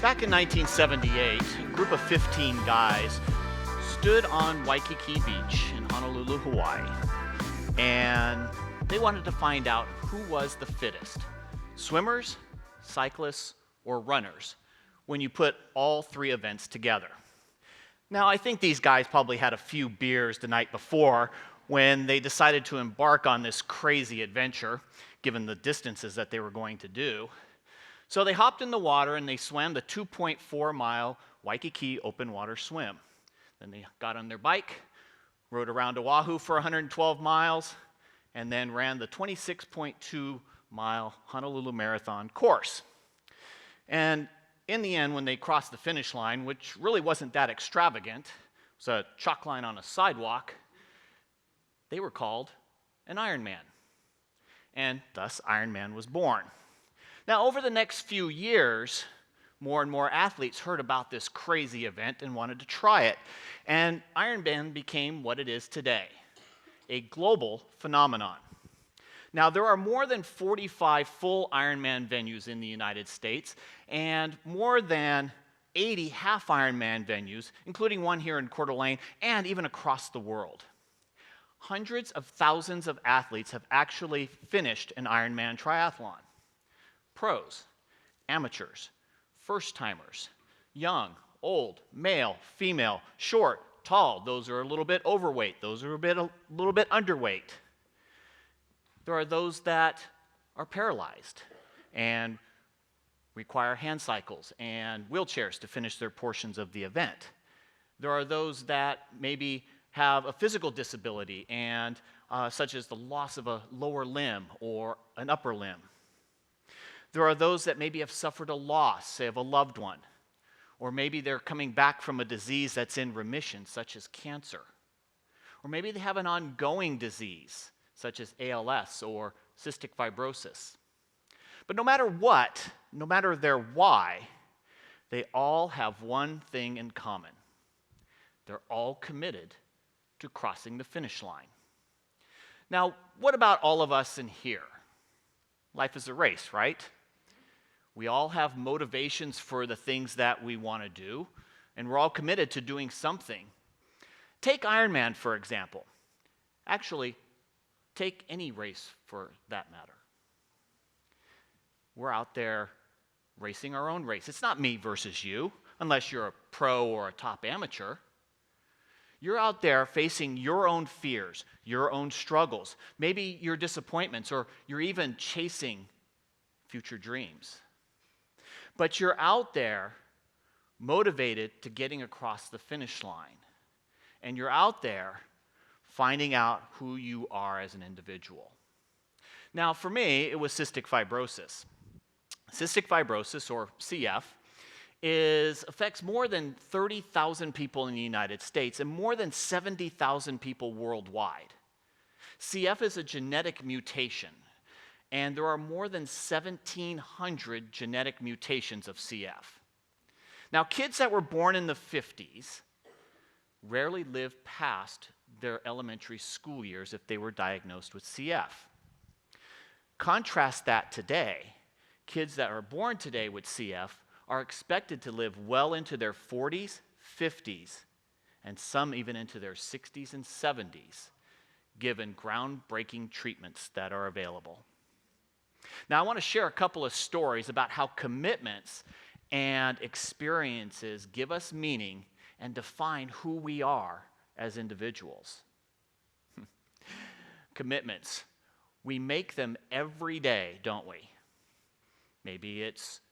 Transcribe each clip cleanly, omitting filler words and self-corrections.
Back in 1978, a group of 15 guys stood on Waikiki Beach in Honolulu, Hawaii, and they wanted to find out who was the fittest, swimmers, cyclists, or runners, when you put all three events together. Now, I think these guys probably had a few beers the night before when they decided to embark on this crazy adventure, given the distances that they were going to do. So they hopped in the water and they swam the 2.4-mile Waikiki open water swim. Then they got on their bike, rode around Oahu for 112 miles, and then ran the 26.2-mile Honolulu Marathon course. And in the end, when they crossed the finish line, which really wasn't that extravagant, it was a chalk line on a sidewalk, they were called an Ironman. And thus, Ironman was born. Now, over the next few years, more and more athletes heard about this crazy event and wanted to try it. And Ironman became what it is today, a global phenomenon. Now, there are more than 45 full Ironman venues in the United States and more than 80 half Ironman venues, including one here in Coeur d'Alene and even across the world. Hundreds of thousands of athletes have actually finished an Ironman triathlon. Pros, amateurs, first-timers, young, old, male, female, short, tall. Those are a little bit overweight. Those are a little bit underweight. There are those that are paralyzed and require hand cycles and wheelchairs to finish their portions of the event. There are those that maybe have a physical disability, and such as the loss of a lower limb or an upper limb. There are those that maybe have suffered a loss, say, of a loved one, or maybe they're coming back from a disease that's in remission, such as cancer. Or maybe they have an ongoing disease, such as ALS or cystic fibrosis. But no matter what, no matter their why, they all have one thing in common. They're all committed to crossing the finish line. Now, what about all of us in here? Life is a race, right? We all have motivations for the things that we want to do, and we're all committed to doing something. Take Ironman, for example. Actually, take any race for that matter. We're out there racing our own race. It's not me versus you, unless you're a pro or a top amateur. You're out there facing your own fears, your own struggles, maybe your disappointments, or you're even chasing future dreams. But you're out there motivated to getting across the finish line. And you're out there finding out who you are as an individual. Now, for me, it was cystic fibrosis. Cystic fibrosis, or CF, affects more than 30,000 people in the United States and more than 70,000 people worldwide. CF is a genetic mutation, and there are more than 1,700 genetic mutations of CF. Now, kids that were born in the 50s rarely live past their elementary school years if they were diagnosed with CF. Contrast that today. Kids that are born today with CF are expected to live well into their 40s, 50s, and some even into their 60s and 70s, given groundbreaking treatments that are available. Now, I want to share a couple of stories about how commitments and experiences give us meaning and define who we are as individuals. Commitments. We make them every day, don't we? Maybe it's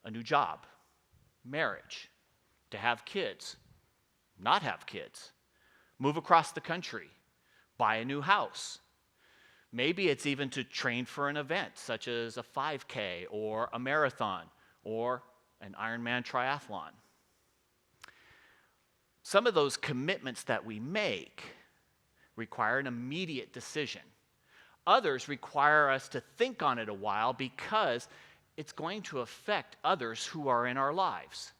a new job, marriage, to have kids, not have kids, move across the country, buy a new house. Maybe it's even to train for an event, such as a 5K or a marathon or an Ironman triathlon. Some of those commitments that we make require an immediate decision. Others require us to think on it a while because it's going to affect others who are in our lives.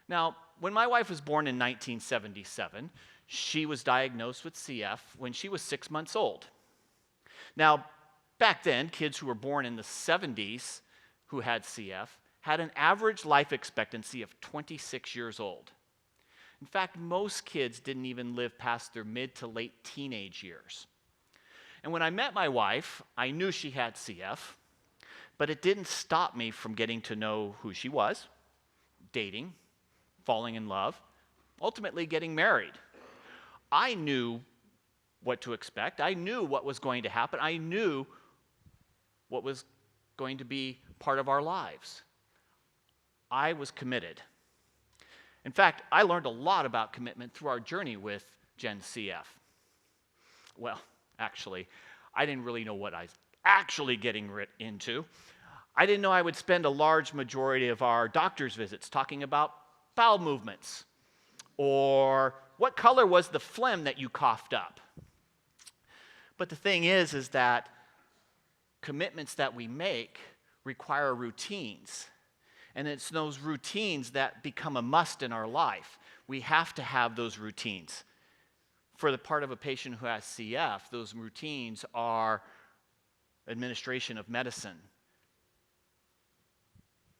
Now, when my wife was born in 1977, she was diagnosed with CF when she was 6 months old. Now, back then, kids who were born in the 70s who had CF had an average life expectancy of 26 years old. In fact, most kids didn't even live past their mid to late teenage years. And when I met my wife, I knew she had CF, but it didn't stop me from getting to know who she was, dating, falling in love, ultimately getting married. I knew what to expect. I knew what was going to happen. I knew what was going to be part of our lives. I was committed. In fact, I learned a lot about commitment through our journey with Gen CF. Well, actually, I didn't really know what I was actually getting into. I didn't know I would spend a large majority of our doctor's visits talking about bowel movements, or what color was the phlegm that you coughed up. But the thing is that commitments that we make require routines. And it's those routines that become a must in our life. We have to have those routines. For the part of a patient who has CF, those routines are administration of medicine.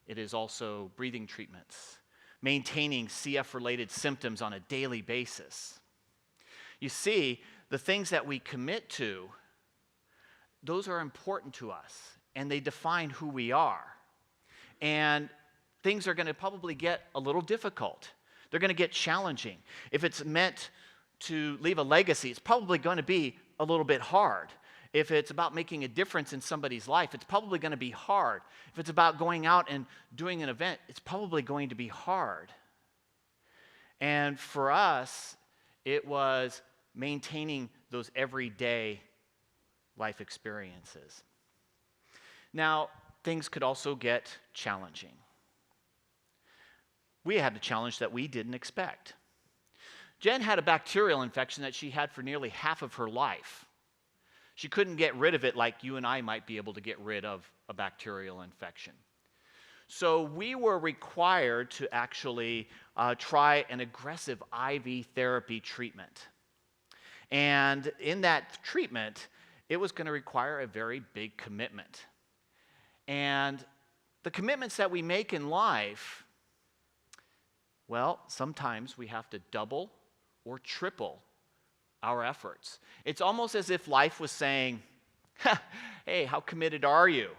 It is also breathing treatments, maintaining CF-related symptoms on a daily basis. You see, the things that we commit to, those are important to us, and they define who we are. And things are going to probably get a little difficult. They're going to get challenging. If it's meant to leave a legacy, it's probably going to be a little bit hard. If it's about making a difference in somebody's life, it's probably going to be hard. If it's about going out and doing an event, it's probably going to be hard. And for us, it was maintaining those everyday life experiences. Now, things could also get challenging. We had a challenge that we didn't expect. Jen had a bacterial infection that she had for nearly half of her life. She couldn't get rid of it like you and I might be able to get rid of a bacterial infection. So we were required to actually try an aggressive IV therapy treatment. And in that treatment, it was going to require a very big commitment. And the commitments that we make in life, well, sometimes we have to double or triple our efforts. It's almost as if life was saying, hey, how committed are you?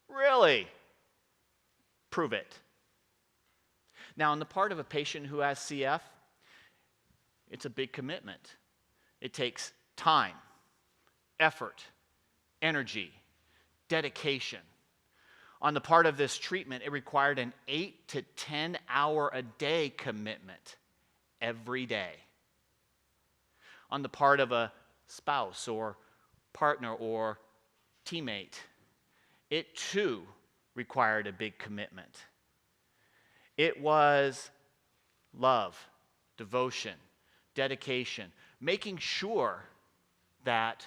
Really? Prove it. Now, on the part of a patient who has CF, it's a big commitment. It takes time, effort, energy, dedication. On the part of this treatment, it required an 8 to 10 hour a day commitment every day. On the part of a spouse or partner or teammate, it too required a big commitment. It was love, devotion, dedication, making sure that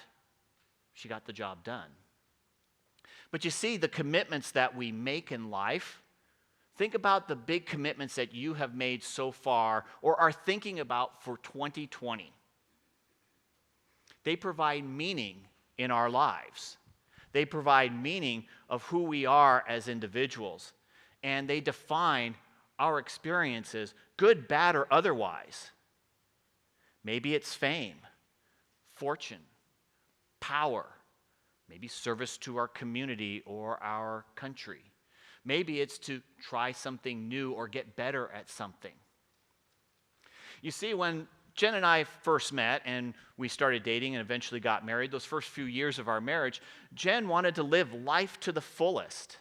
she got the job done. But you see, the commitments that we make in life, think about the big commitments that you have made so far or are thinking about for 2020. They provide meaning in our lives. They provide meaning of who we are as individuals. And they define our experiences, good, bad, or otherwise. Maybe it's fame, fortune, power, maybe service to our community or our country. Maybe it's to try something new or get better at something. You see, when Jen and I first met and we started dating and eventually got married, those first few years of our marriage, Jen wanted to live life to the fullest.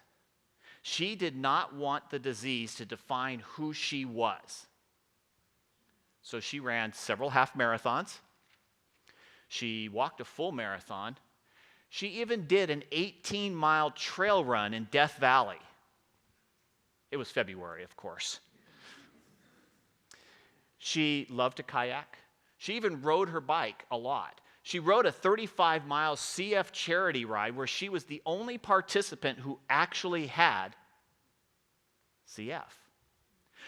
She did not want the disease to define who she was. So she ran several half marathons. She walked a full marathon. She even did an 18-mile trail run in Death Valley. It was February, of course. She loved to kayak. She even rode her bike a lot. She rode a 35-mile CF charity ride where she was the only participant who actually had CF.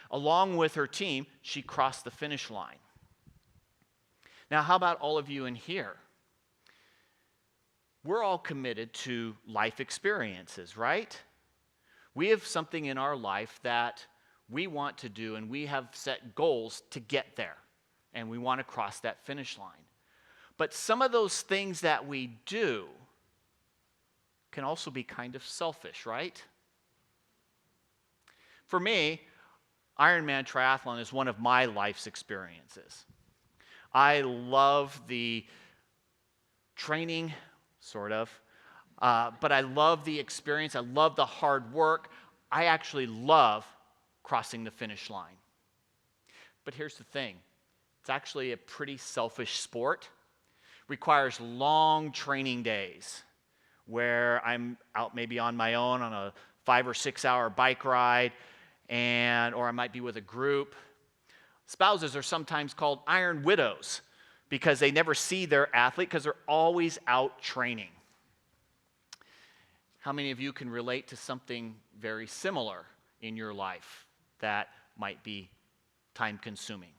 Along with her team, she crossed the finish line. Now, how about all of you in here? We're all committed to life experiences, right? We have something in our life that we want to do, and we have set goals to get there, and we want to cross that finish line. But some of those things that we do can also be kind of selfish, right? For me, Ironman triathlon is one of my life's experiences. I love the training, sort of, but I love the experience. I love the hard work. I actually love crossing the finish line. But here's the thing. It's actually a pretty selfish sport. Requires long training days where I'm out maybe on my own on a 5 or 6 hour bike ride, or I might be with a group. Spouses are sometimes called iron widows because they never see their athlete because they're always out training. How many of you can relate to something very similar in your life that might be time-consuming?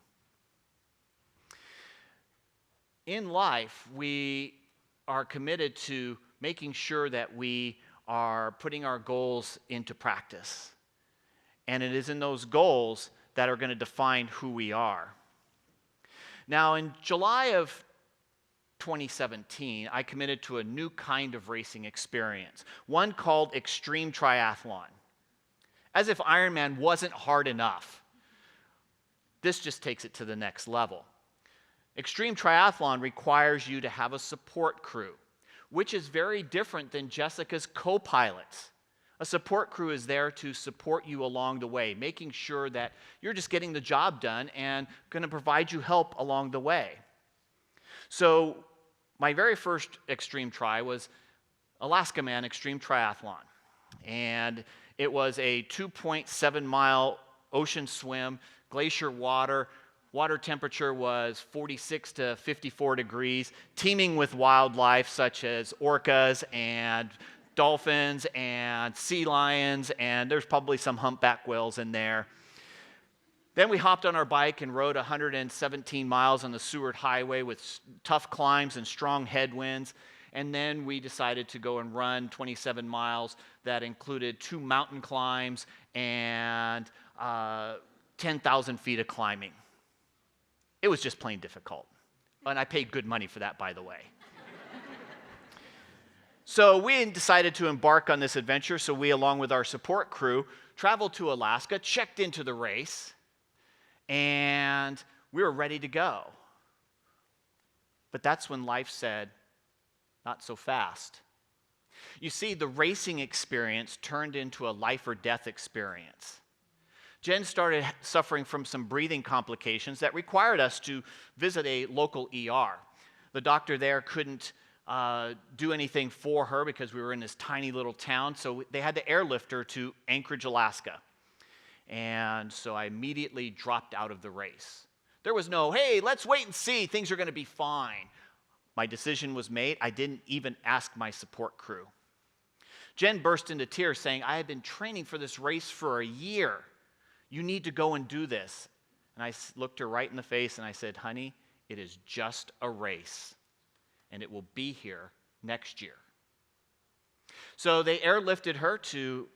In life, we are committed to making sure that we are putting our goals into practice. And it is in those goals that are going to define who we are. Now, in July of 2017, I committed to a new kind of racing experience, one called extreme triathlon. As if Ironman wasn't hard enough, this just takes it to the next level. Extreme triathlon requires you to have a support crew, which is very different than Jessica's co-pilots. A support crew is there to support you along the way, making sure that you're just getting the job done and going to provide you help along the way. So my very first extreme tri was Alaska Man Extreme Triathlon. And it was a 2.7 mile ocean swim, glacier water. Water temperature was 46 to 54 degrees, teeming with wildlife such as orcas and dolphins and sea lions, and there's probably some humpback whales in there. Then we hopped on our bike and rode 117 miles on the Seward Highway with tough climbs and strong headwinds. And then we decided to go and run 27 miles that included 2 mountain climbs and 10,000 feet of climbing. It was just plain difficult. And I paid good money for that, by the way. So we decided to embark on this adventure. So we, along with our support crew, traveled to Alaska, checked into the race, and we were ready to go. But that's when life said, not so fast. You see, the racing experience turned into a life or death experience. Jen started suffering from some breathing complications that required us to visit a local ER. The doctor there couldn't do anything for her because we were in this tiny little town, so they had to airlift her to Anchorage, Alaska. And so I immediately dropped out of the race. There was no, hey, let's wait and see, things are going to be fine. My decision was made. I didn't even ask my support crew. Jen burst into tears saying, I had been training for this race for a year. You need to go and do this. And I looked her right in the face and I said, honey, it is just a race. And it will be here next year. So they airlifted her to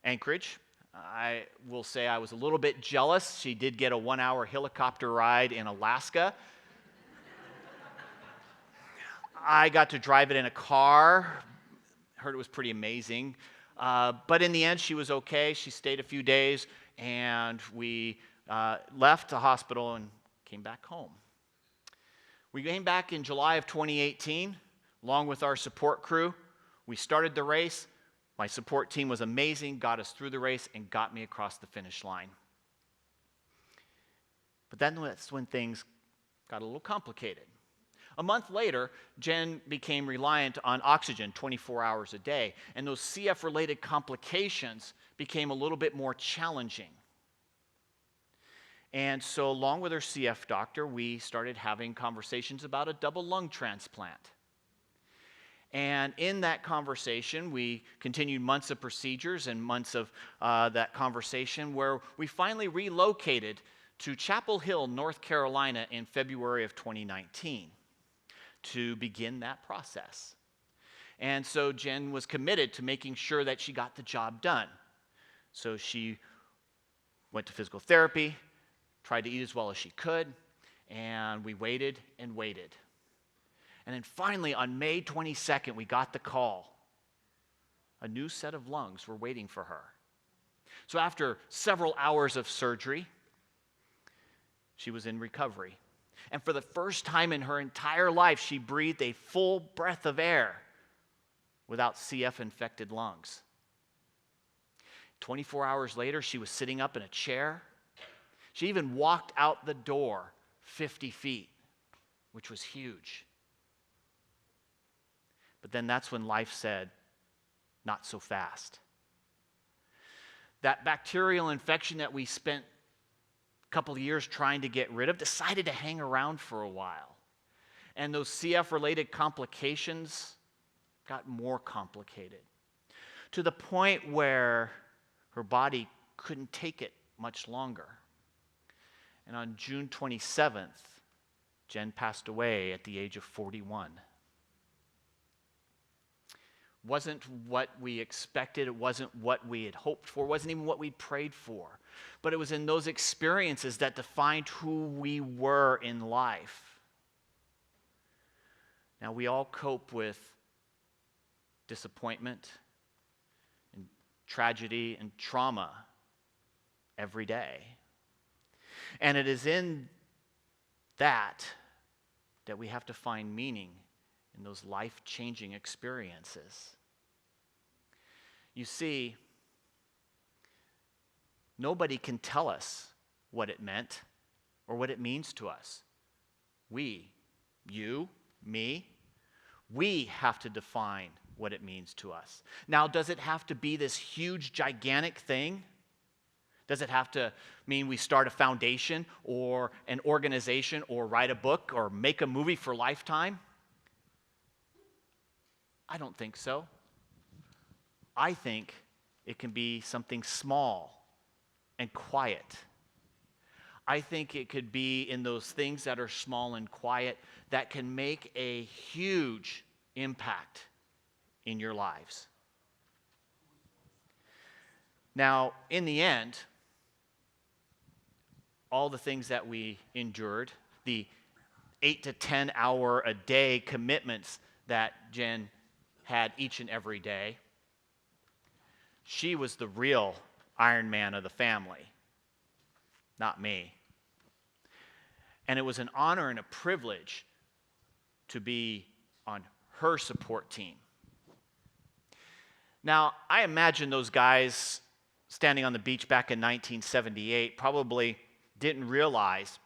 Anchorage. I will say I was a little bit jealous. She did get a 1-hour helicopter ride in Alaska. I got to drive it in a car. Heard it was pretty amazing. But in the end, she was okay. She stayed a few days, and we left the hospital and came back home. We came back in July of 2018, along with our support crew. We started the race. My support team was amazing, got us through the race, and got me across the finish line. But then that's when things got a little complicated. A month later, Jen became reliant on oxygen 24 hours a day, and those CF-related complications became a little bit more challenging. And so along with our CF doctor, we started having conversations about a double lung transplant. And in that conversation, we continued months of procedures and months of that conversation where we finally relocated to Chapel Hill, North Carolina in February of 2019 to begin that process. And so Jen was committed to making sure that she got the job done. So she went to physical therapy, tried to eat as well as she could, and we waited and waited. And then finally, on May 22nd, we got the call. A new set of lungs were waiting for her. So after several hours of surgery, she was in recovery. And for the first time in her entire life, she breathed a full breath of air without CF-infected lungs. 24 hours later, she was sitting up in a chair. She even walked out the door 50 feet, which was huge. But then that's when life said, not so fast. That bacterial infection that we spent a couple of years trying to get rid of decided to hang around for a while. And those CF-related complications got more complicated to the point where her body couldn't take it much longer. And on June 27th, Jen passed away at the age of 41. Wasn't what we expected, it wasn't what we had hoped for, it wasn't even what we prayed for. But it was in those experiences that defined who we were in life. Now, we all cope with disappointment and tragedy and trauma every day. And it is in that we have to find meaning in those life-changing experiences. You see, nobody can tell us what it meant or what it means to us. We, you, me, we have to define what it means to us. Now, does it have to be this huge, gigantic thing? Does it have to mean we start a foundation or an organization or write a book or make a movie for Lifetime? I don't think so. I think it can be something small and quiet. I think it could be in those things that are small and quiet that can make a huge impact in your lives. Now, in the end, all the things that we endured, the 8 to 10 hour a day commitments that Jen had each and every day, she was the real Iron Man of the family, not me. And it was an honor and a privilege to be on her support team. Now, I imagine those guys standing on the beach back in 1978 probably didn't realize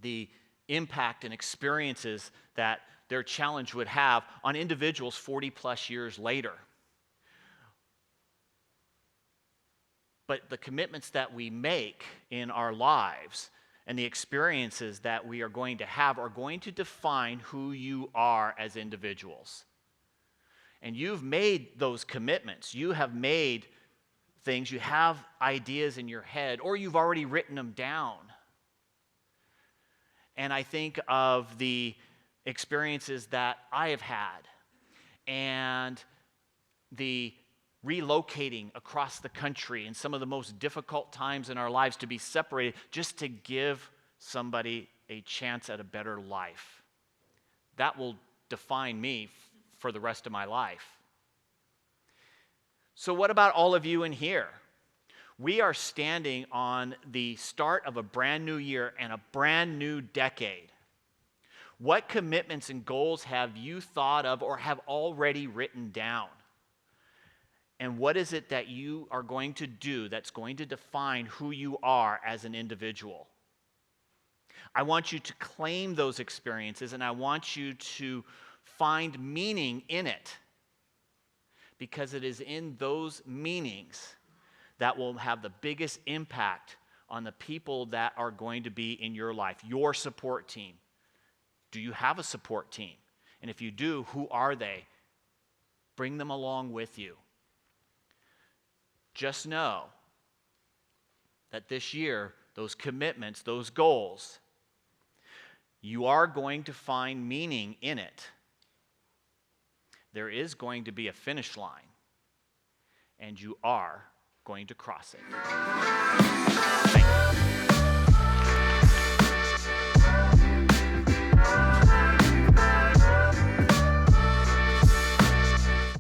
the impact and experiences that their challenge would have on individuals 40 plus years later. But the commitments that we make in our lives and the experiences that we are going to have are going to define who you are as individuals. And you've made those commitments. You have made things, you have ideas in your head, or you've already written them down. And I think of the experiences that I have had and the relocating across the country in some of the most difficult times in our lives to be separated just to give somebody a chance at a better life. That will define me for the rest of my life. So what about all of you in here? We are standing on the start of a brand new year and a brand new decade. What commitments and goals have you thought of or have already written down? And what is it that you are going to do that's going to define who you are as an individual? I want you to claim those experiences and I want you to find meaning in it, because it is in those meanings that will have the biggest impact on the people that are going to be in your life, your support team. Do you have a support team? And if you do, who are they? Bring them along with you. Just know that this year, those commitments, those goals, you are going to find meaning in it. There is going to be a finish line, and you are going to cross it. Thank you.